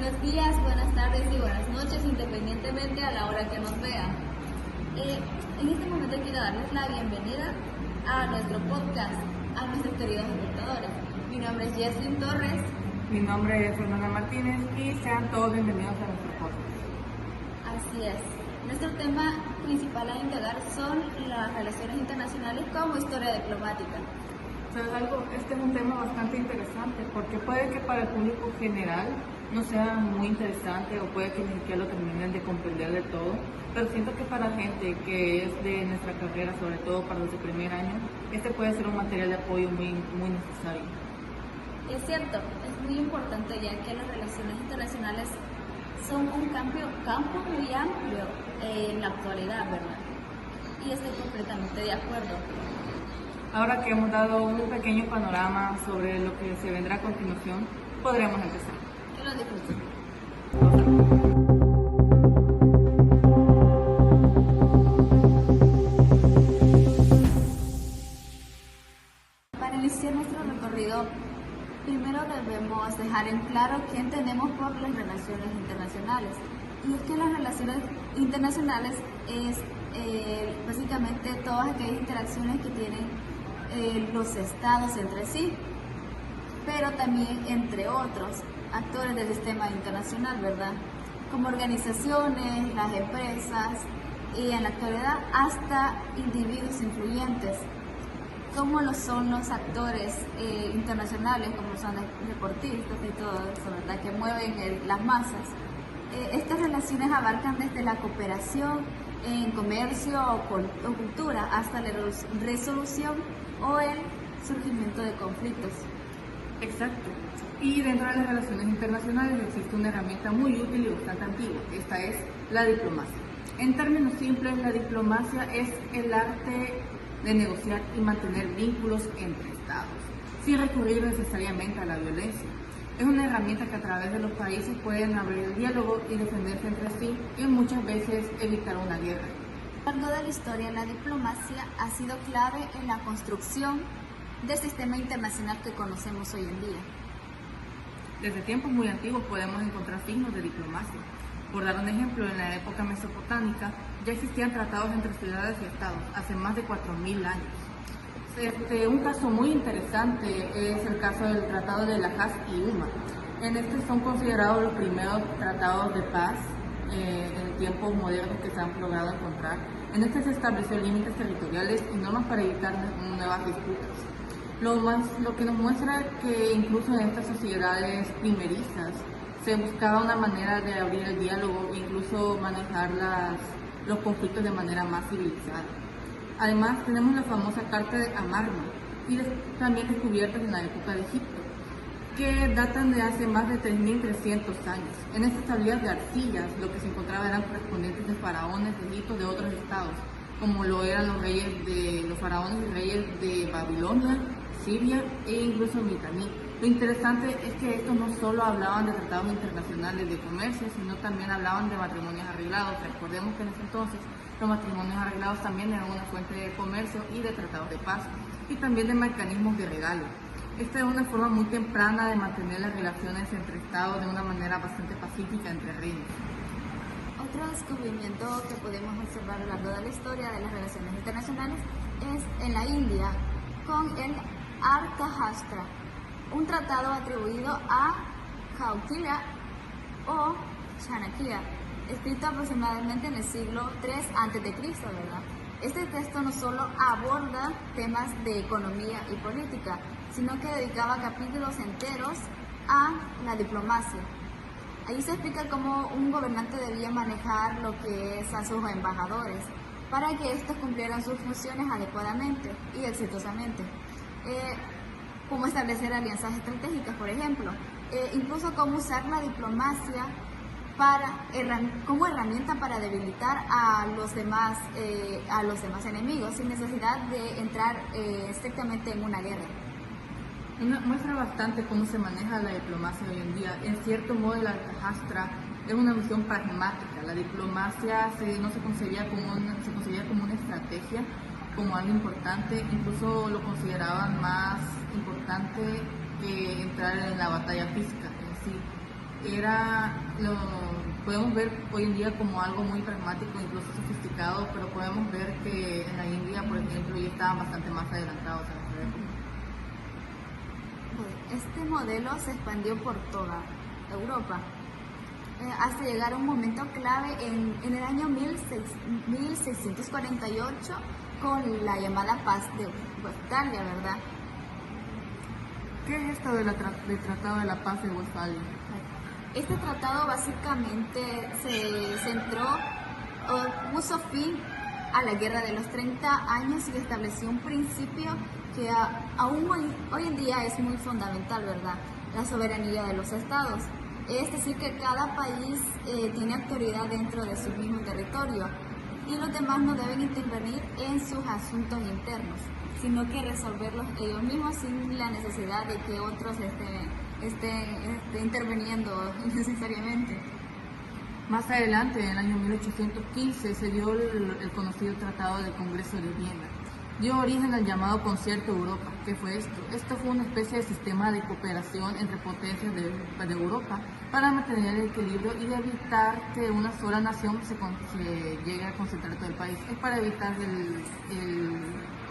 Buenos días, buenas tardes y buenas noches, independientemente a la hora que nos vean. En este momento quiero darles la bienvenida a nuestro podcast, a nuestros queridos espectadores. Mi nombre es Jesslyn Torres. Mi nombre es Fernanda Martínez y sean todos bienvenidos a nuestro podcast. Así es. Nuestro tema principal a indagar son las relaciones internacionales como historia diplomática. ¿Sabes algo? Este es un tema bastante interesante porque puede que para el público general no sea muy interesante o puede que ni siquiera lo terminen de comprender del todo, pero siento que para la gente que es de nuestra carrera, sobre todo para los de primer año, este puede ser un material de apoyo muy necesario. Es cierto, es muy importante ya que las relaciones internacionales son un campo muy amplio en la actualidad, ¿verdad? Y estoy completamente de acuerdo. Ahora que hemos dado un pequeño panorama sobre lo que se vendrá a continuación, podremos empezar. Que lo disfruten. Para iniciar nuestro recorrido, primero debemos dejar en claro qué entendemos por las relaciones internacionales. Y es que las relaciones internacionales es básicamente todas aquellas interacciones que tienen los estados entre sí, pero también entre otros actores del sistema internacional, ¿verdad? Como organizaciones, las empresas y en la actualidad hasta individuos influyentes, como lo son los actores internacionales, como son los deportistas y todo eso, ¿verdad? Que mueven las masas. Estas relaciones abarcan desde la cooperación en comercio o cultura hasta la resolución o el surgimiento de conflictos. Exacto. Y dentro de las relaciones internacionales existe una herramienta muy útil y bastante antigua. Esta es la diplomacia. En términos simples, la diplomacia es el arte de negociar y mantener vínculos entre estados, sin recurrir necesariamente a la violencia. Es una herramienta que a través de los países pueden abrir el diálogo y defenderse entre sí y muchas veces evitar una guerra. A lo largo de la historia, la diplomacia ha sido clave en la construcción del sistema internacional que conocemos hoy en día. Desde tiempos muy antiguos podemos encontrar signos de diplomacia. Por dar un ejemplo, en la época mesopotámica ya existían tratados entre ciudades y estados, hace más de 4.000 años. Un caso muy interesante es el caso del Tratado de Lajas y Uma. En este son considerados los primeros tratados de paz en tiempos modernos que se han logrado encontrar. En este se estableció límites territoriales y normas para evitar nuevas disputas. Lo que nos muestra que incluso en estas sociedades primerizas se buscaba una manera de abrir el diálogo e incluso manejar los conflictos de manera más civilizada. Además, tenemos la famosa Carta de Amarna y también descubiertas en la época de Egipto, que datan de hace más de 3.300 años. En estas tablillas de arcillas lo que se encontraba eran correspondientes de faraones de Egipto de otros estados, como lo eran los faraones y reyes de Babilonia, Siria e incluso Mitanni. Lo interesante es que estos no solo hablaban de tratados internacionales de comercio, sino también hablaban de matrimonios arreglados. Recordemos que en ese entonces los matrimonios arreglados también eran una fuente de comercio y de tratados de paz, y también de mecanismos de regalo. Esta es una forma muy temprana de mantener las relaciones entre estados de una manera bastante pacífica entre reinos. Otro descubrimiento que podemos observar a lo largo de la historia de las relaciones internacionales es en la India, con el Arthashastra, un tratado atribuido a Kautilya o Chanakya, escrito aproximadamente en el siglo III a.C., ¿verdad? Este texto no solo aborda temas de economía y política, sino que dedicaba capítulos enteros a la diplomacia. Ahí se explica cómo un gobernante debía manejar lo que es a sus embajadores para que estos cumplieran sus funciones adecuadamente y exitosamente. Cómo establecer alianzas estratégicas, por ejemplo, incluso cómo usar la diplomacia como herramienta para debilitar a los demás enemigos sin necesidad de entrar estrictamente en una guerra. Muestra bastante cómo se maneja la diplomacia hoy en día. En cierto modo, el Arthashastra es una visión pragmática. La diplomacia no se concebía como una estrategia, como algo importante. Incluso lo consideraban más importante que entrar en la batalla física en sí. podemos ver hoy en día como algo muy pragmático, incluso sofisticado, pero podemos ver que en la India, por ejemplo, ya estaban bastante más adelantados en esa época. Este modelo se expandió por toda Europa, hasta llegar a un momento clave en el año 1648 con la llamada Paz de Westfalia, ¿verdad? ¿Qué es esto del Tratado de la Paz de Westfalia? Este tratado básicamente se centró o puso fin a la Guerra de los 30 años y estableció un principio que aún hoy en día es muy fundamental, ¿verdad? La soberanía de los estados. Es decir, que cada país tiene autoridad dentro de su mismo territorio y los demás no deben intervenir en sus asuntos internos, sino que resolverlos ellos mismos sin la necesidad de que otros estén interviniendo innecesariamente. Más adelante, en el año 1815, se dio el conocido Tratado del Congreso de Viena. Dio origen al llamado Concierto de Europa. ¿Qué fue esto? Esto fue una especie de sistema de cooperación entre potencias de Europa para mantener el equilibrio y evitar que una sola nación se llegue a concentrar todo el país. Es para evitar el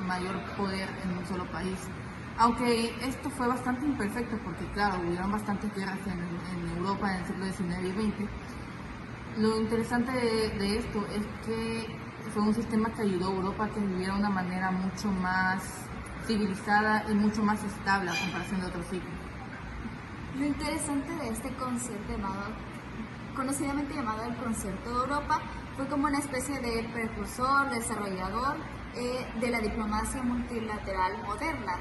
mayor poder en un solo país. Aunque esto fue bastante imperfecto porque, claro, hubieron bastantes guerras en Europa en el siglo XIX y XX, lo interesante de esto es que fue un sistema que ayudó a Europa a que viviera de una manera mucho más civilizada y mucho más estable a comparación de otros siglos. Lo interesante de este concierto conocidamente llamado el Concierto de Europa, fue como una especie de precursor, desarrollador de la diplomacia multilateral moderna.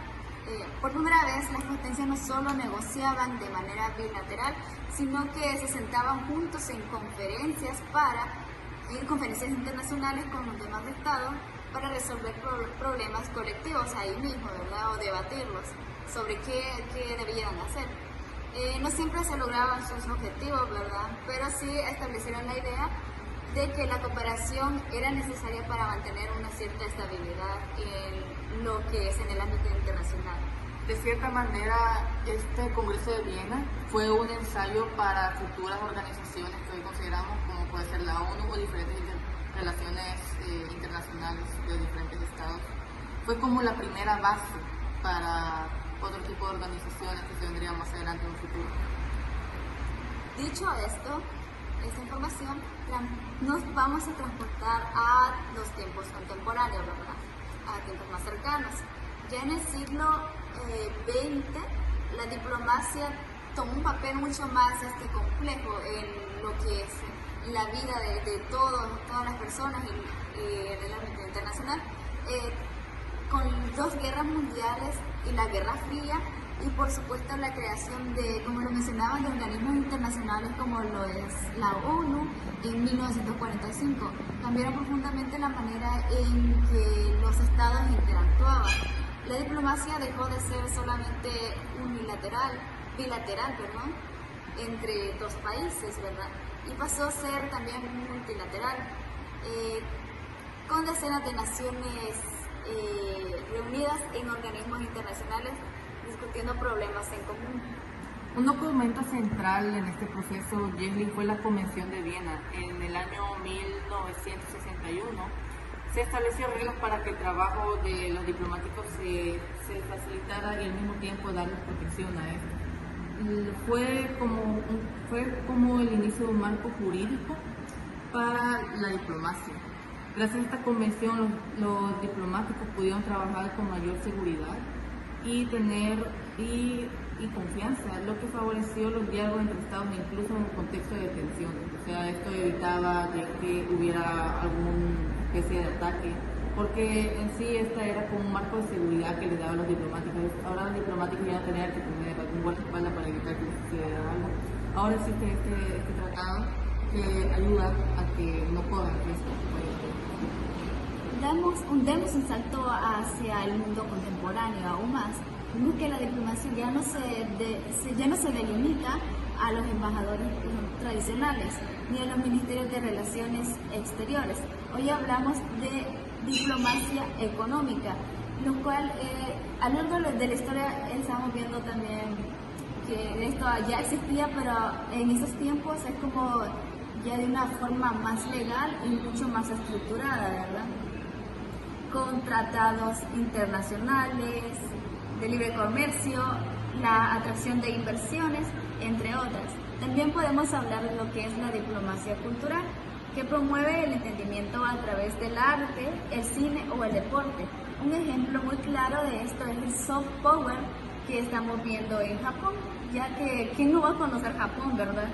Por primera vez, las potencias no solo negociaban de manera bilateral, sino que se sentaban juntos en conferencias internacionales con los demás estados para resolver problemas colectivos ahí mismo, ¿verdad? O debatirlos sobre qué debían hacer. No siempre se lograban sus objetivos, ¿verdad? Pero sí establecieron la idea de que la cooperación era necesaria para mantener una cierta estabilidad en lo que es en el ámbito internacional. De cierta manera, este Congreso de Viena fue un ensayo para futuras organizaciones que hoy consideramos, como puede ser la ONU o diferentes relaciones internacionales de diferentes estados. Fue como la primera base para otro tipo de organizaciones que se vendrían más adelante en un futuro. Dicho esto, esta información, nos vamos a transportar a los tiempos contemporáneos, ¿verdad? A tiempos más cercanos. Ya en el siglo XX, la diplomacia tomó un papel mucho más complejo en lo que es la vida de todas las personas en el ámbito internacional, con 2 guerras mundiales y la Guerra Fría, y por supuesto la creación de, como lo mencionaban, de organismos internacionales como lo es la ONU en 1945. Cambiaron profundamente la manera en que los estados interactuaban. La diplomacia dejó de ser solamente bilateral, entre 2 países, ¿verdad? Y pasó a ser también multilateral, con decenas de naciones reunidas en organismos internacionales discutiendo problemas en común. Un documento central en este proceso, Jesli, fue la Convención de Viena. En el año 1961 se establecieron reglas para que el trabajo de los diplomáticos se facilitara y al mismo tiempo darles protección a esto. Fue como el inicio de un marco jurídico para la diplomacia. Gracias a esta convención, los diplomáticos pudieron trabajar con mayor seguridad y tener confianza, lo que favoreció los diálogos entre estados, incluso en un contexto de tensiones. O sea, esto evitaba de que hubiera alguna especie de ataque, porque en sí esta era como un marco de seguridad que le daba a los diplomáticos. Ahora los diplomáticos ya tenían que tener algún guardaespaldas para evitar que les sucediera algo. Ahora existe este tratado que ayuda a que no corran riesgo. Demos un salto hacia el mundo contemporáneo aún más. Vemos que la diplomacia ya no se delimita a los embajadores tradicionales ni a los ministerios de relaciones exteriores. Hoy hablamos de diplomacia económica, lo cual a lo largo de la historia estamos viendo también que esto ya existía, pero en esos tiempos es como ya de una forma más legal y mucho más estructurada, ¿verdad? Con tratados internacionales, de libre comercio, la atracción de inversiones, entre otras. También podemos hablar de lo que es la diplomacia cultural, que promueve el entendimiento a través del arte, el cine o el deporte. Un ejemplo muy claro de esto es el soft power que estamos viendo en Japón, ya que ¿quién no va a conocer Japón, verdad?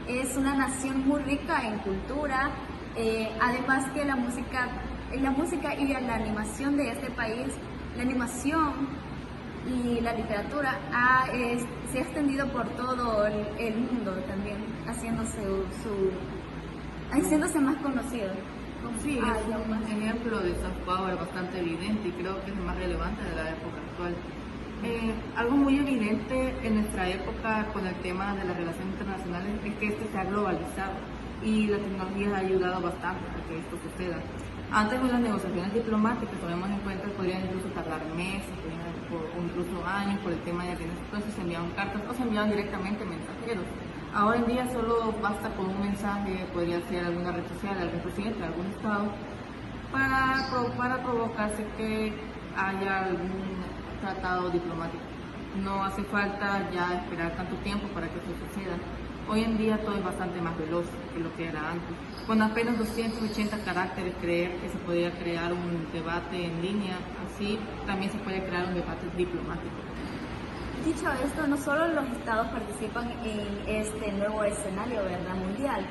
Es una nación muy rica en cultura, además que la música y la animación de este país, la animación y la literatura se ha extendido por todo el mundo también, haciéndose más conocido. Sí, es un ejemplo de soft power bastante evidente y creo que es el más relevante de la época actual. Algo muy evidente en nuestra época con el tema de las relaciones internacionales es que este se ha globalizado y la tecnología ha ayudado bastante a que esto suceda. Antes de las negociaciones diplomáticas, tomemos en cuenta que podrían incluso tardar meses o incluso años por el tema de que entonces se enviaban cartas o se enviaban directamente mensajeros. Ahora en día solo basta con un mensaje, podría ser alguna red social, algún presidente de algún estado, para provocarse que haya algún tratado diplomático. No hace falta ya esperar tanto tiempo para que eso suceda. Hoy en día todo es bastante más veloz que lo que era antes. Con apenas 280 caracteres creer que se podía crear un debate en línea, así también se puede crear un debate diplomático. Dicho esto, no solo los estados participan en este nuevo escenario, ¿verdad?, mundial.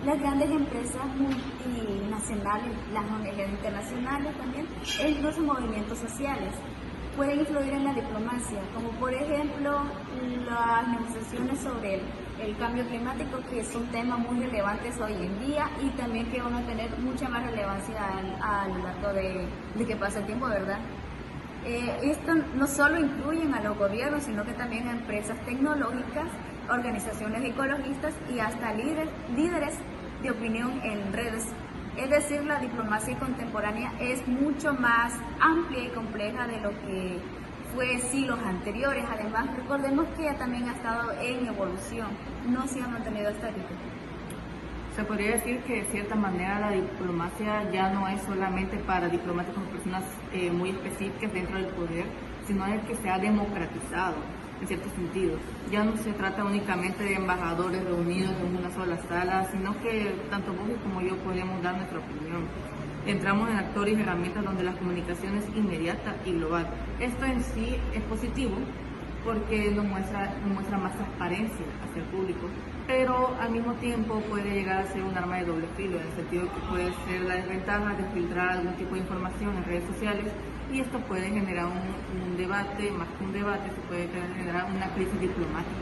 Las grandes empresas multinacionales, las ONG internacionales también, e incluso movimientos sociales, pueden influir en la diplomacia, como por ejemplo las negociaciones sobre el cambio climático, que es un tema muy relevante hoy en día y también que van a tener mucha más relevancia a lo largo de que pasa el tiempo, ¿verdad? Esto no solo incluyen a los gobiernos, sino que también a empresas tecnológicas, organizaciones ecologistas y hasta líderes de opinión en redes. Es decir, la diplomacia contemporánea es mucho más amplia y compleja de lo que fue siglos anteriores. Además, recordemos que también ha estado en evolución, no se ha mantenido hasta ahorita. Se podría decir que de cierta manera la diplomacia ya no es solamente para diplomáticos o personas muy específicas dentro del poder, sino es que se ha democratizado en cierto sentido. Ya no se trata únicamente de embajadores reunidos en una sola sala, sino que tanto vos como yo podemos dar nuestra opinión. Entramos en actores y herramientas donde la comunicación es inmediata y global. Esto en sí es positivo porque nos muestra más transparencia hacia el público, pero al mismo tiempo puede llegar a ser un arma de doble filo, en el sentido que puede ser la desventaja de filtrar algún tipo de información en redes sociales y esto puede generar un debate, más que un debate, se puede generar una crisis diplomática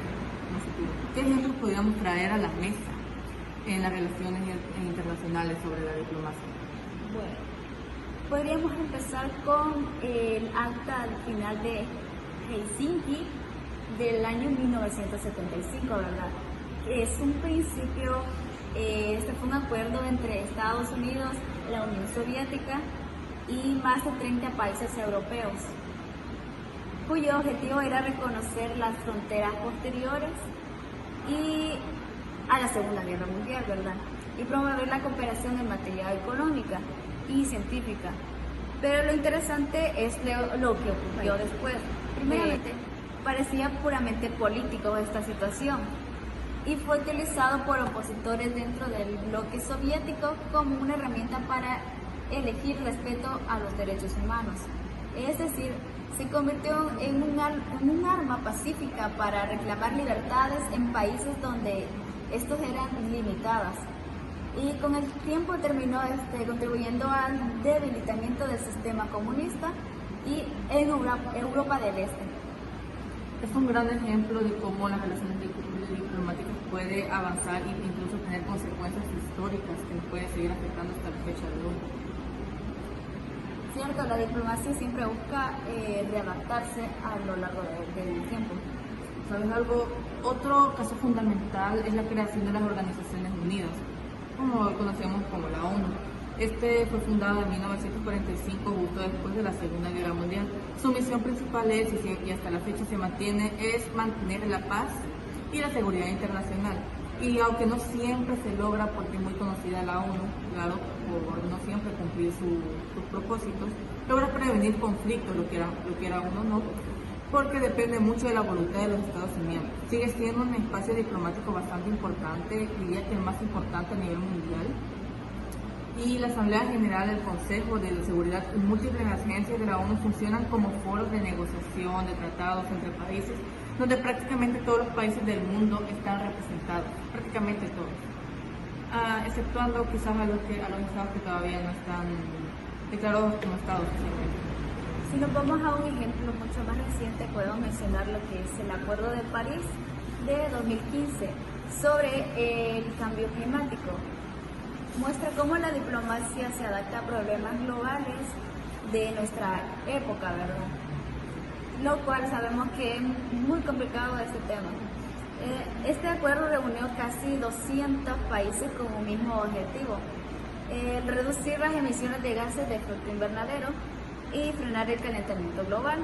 en el futuro. ¿Qué ejemplos podríamos traer a la mesa en las relaciones internacionales sobre la diplomacia? Bueno, podríamos empezar con el acta al final de Helsinki del año 1975, ¿verdad? Es un principio, este fue un acuerdo entre Estados Unidos, la Unión Soviética y más de 30 países europeos, cuyo objetivo era reconocer las fronteras posteriores y a la Segunda Guerra Mundial, ¿verdad? Y promover la cooperación en materia económica y científica. Pero lo interesante es lo que ocurrió después. Primeramente, parecía puramente político esta situación y fue utilizado por opositores dentro del bloque soviético como una herramienta para elegir respeto a los derechos humanos. Es decir, se convirtió en un arma pacífica para reclamar libertades en países donde estos eran limitadas. Y con el tiempo terminó contribuyendo al debilitamiento del sistema comunista y en Europa del Este. Es un gran ejemplo de cómo las relaciones diplomáticas pueden avanzar e incluso tener consecuencias históricas que nos pueden seguir afectando hasta la fecha de hoy. Cierto, la diplomacia siempre busca readaptarse a lo largo del tiempo. ¿Sabes algo? Otro caso fundamental es la creación de las Organizaciones Unidas, como conocemos como la ONU. Este fue fundado en 1945, justo después de la Segunda Guerra Mundial. Su misión principal es, y hasta la fecha se mantiene, es mantener la paz y la seguridad internacional. Y aunque no siempre se logra, porque es muy conocida la ONU, claro, por no siempre cumplir sus propósitos, logra prevenir conflictos, lo que era uno no, porque depende mucho de la voluntad de los Estados miembros. Sigue siendo un espacio diplomático bastante importante, diría que el más importante a nivel mundial. Y la Asamblea General, el Consejo de Seguridad y múltiples agencias de la ONU funcionan como foros de negociación de tratados entre países, donde prácticamente todos los países del mundo están representados, prácticamente todos, exceptuando quizás a los estados que todavía no están declarados como estados oficialmente. Si nos vamos a un ejemplo mucho más reciente, podemos mencionar lo que es el Acuerdo de París de 2015 sobre el cambio climático. Muestra cómo la diplomacia se adapta a problemas globales de nuestra época, ¿verdad? Lo cual sabemos que es muy complicado este tema. Este acuerdo reunió casi 200 países con un mismo objetivo: reducir las emisiones de gases de efecto invernadero y frenar el calentamiento global.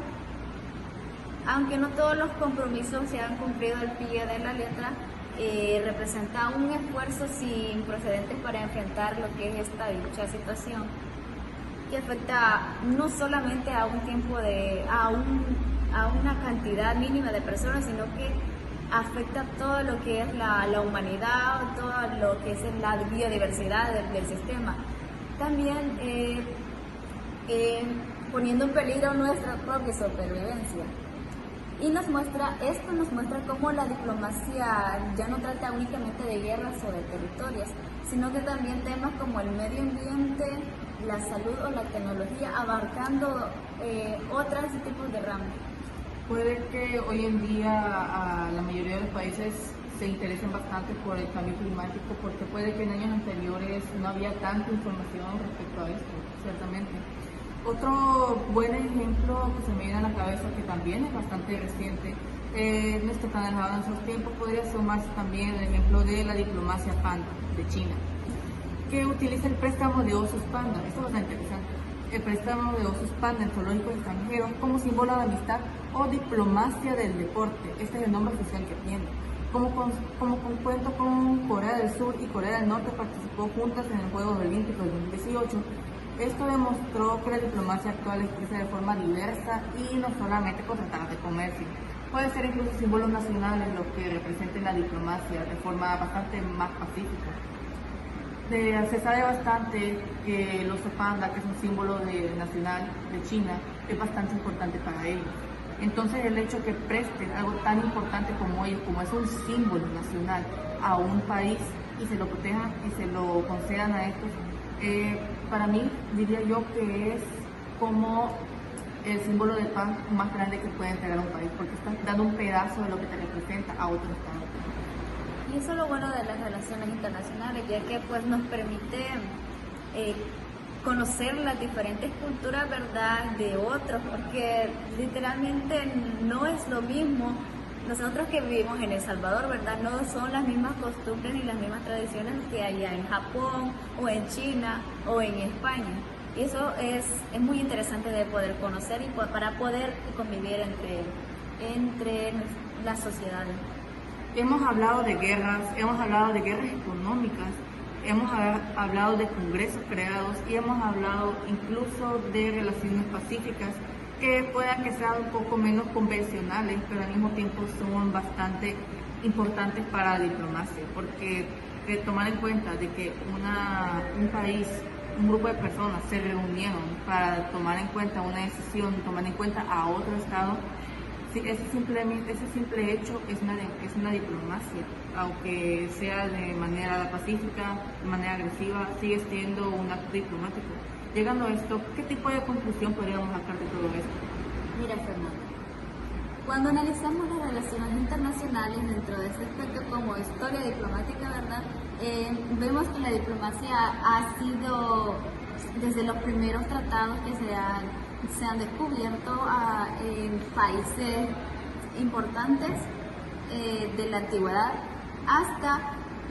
Aunque no todos los compromisos se han cumplido al pie de la letra, representa un esfuerzo sin precedentes para enfrentar lo que es esta dicha situación, que afecta no solamente a un tiempo a una cantidad mínima de personas, sino que afecta todo lo que es la humanidad, todo lo que es la biodiversidad del sistema. También poniendo en peligro nuestra propia supervivencia. Y esto nos muestra cómo la diplomacia ya no trata únicamente de guerras o de territorios, sino que también temas como el medio ambiente, la salud o la tecnología, abarcando otros tipos de ramas. Puede que hoy en día la mayoría de los países se interesen bastante por el cambio climático, porque puede que en años anteriores no había tanta información respecto a esto, ciertamente. Otro buen ejemplo que se me viene a la cabeza, que también es bastante reciente, nuestro canal en esos tiempos, podría sumarse también el ejemplo de la diplomacia panda de China, que utiliza el préstamo de osos panda. Esto es bastante interesante. El préstamo de osos panda en zoológicos extranjeros como símbolo de amistad o diplomacia del deporte. Este es el nombre oficial que tiene. Como cuento con Corea del Sur y Corea del Norte participó juntas en el Juegos Olímpicos de 2018. Esto demostró que la diplomacia actual expresa de forma diversa y no solamente con tratados de comercio. Puede ser incluso símbolos nacionales lo que representen la diplomacia de forma bastante más pacífica. Se sabe bastante que el oso panda, que es un símbolo nacional de China, es bastante importante para ellos. Entonces el hecho que presten algo tan importante como ellos, como es un símbolo nacional, a un país y se lo protejan y se lo concedan a estos, para mí diría yo que es como el símbolo de paz más grande que puede entregar un país, porque estás dando un pedazo de lo que te representa a otro estado. Y eso es lo bueno de las relaciones internacionales, ya que pues nos permite conocer las diferentes culturas, ¿verdad?, de otros, porque literalmente no es lo mismo. Nosotros que vivimos en El Salvador, ¿verdad?, no son las mismas costumbres ni las mismas tradiciones que allá en Japón o en China o en España. Y eso es muy interesante de poder conocer y para poder convivir entre las sociedades. Hemos hablado de guerras económicas, hemos hablado de congresos creados y hemos hablado incluso de relaciones pacíficas que puedan que sean un poco menos convencionales, pero al mismo tiempo son bastante importantes para la diplomacia, porque tomar en cuenta de que un país, un grupo de personas se reunieron para tomar en cuenta una decisión, tomar en cuenta a otro estado, sí, ese simple hecho es una diplomacia, aunque sea de manera pacífica, de manera agresiva, sigue siendo un acto diplomático. Llegando a esto, ¿qué tipo de conclusión podríamos sacar de todo esto? Mira, Fernando, cuando analizamos las relaciones internacionales dentro de este aspecto como historia diplomática, ¿verdad?, vemos que la diplomacia ha sido, desde los primeros tratados que se han descubierto en países importantes de la antigüedad, hasta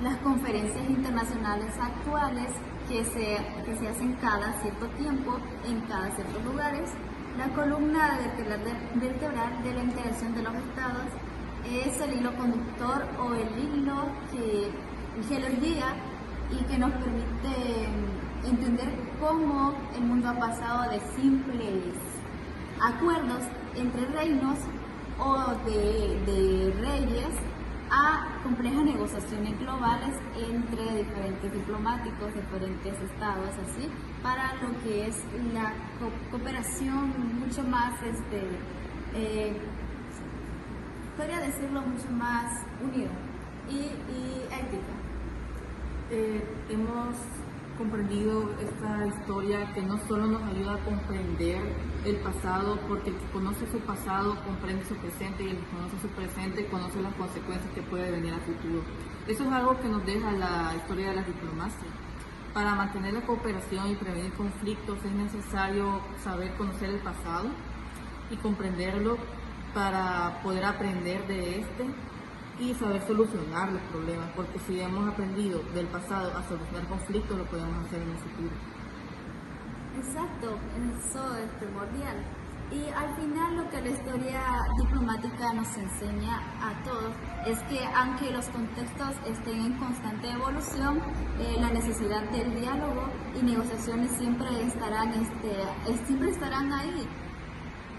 las conferencias internacionales actuales que se hacen cada cierto tiempo en cada ciertos lugares. La columna vertebral de la integración de los estados es el hilo conductor o el hilo que los guía y que nos permite entender cómo el mundo ha pasado de simples acuerdos entre reinos o de reyes a complejas negociaciones globales entre diferentes diplomáticos, diferentes estados, así, para lo que es la cooperación mucho más, podría decirlo, mucho más unida y ética. Hemos comprendido esta historia que no solo nos ayuda a comprender el pasado, porque el que conoce su pasado comprende su presente y el que conoce su presente conoce las consecuencias que puede venir a futuro. Eso es algo que nos deja la historia de la diplomacia. Para mantener la cooperación y prevenir conflictos es necesario saber conocer el pasado y comprenderlo para poder aprender de este y saber solucionar los problemas, porque si hemos aprendido del pasado a solucionar conflictos, lo podemos hacer en el futuro. Exacto, eso es primordial. Y al final lo que la historia diplomática nos enseña a todos es que aunque los contextos estén en constante evolución, la necesidad del diálogo y negociaciones siempre estarán ahí.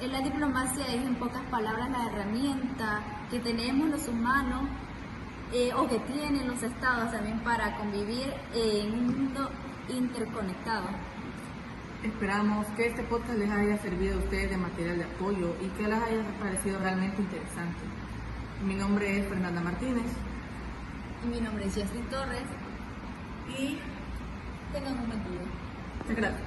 La diplomacia es, en pocas palabras, la herramienta que tenemos los humanos o que tienen los estados también para convivir en un mundo interconectado. Esperamos que este podcast les haya servido a ustedes de material de apoyo y que les haya parecido realmente interesante. Mi nombre es Fernanda Martínez. Y mi nombre es Yasmin Torres. Y tengan un buen día. Muchas gracias.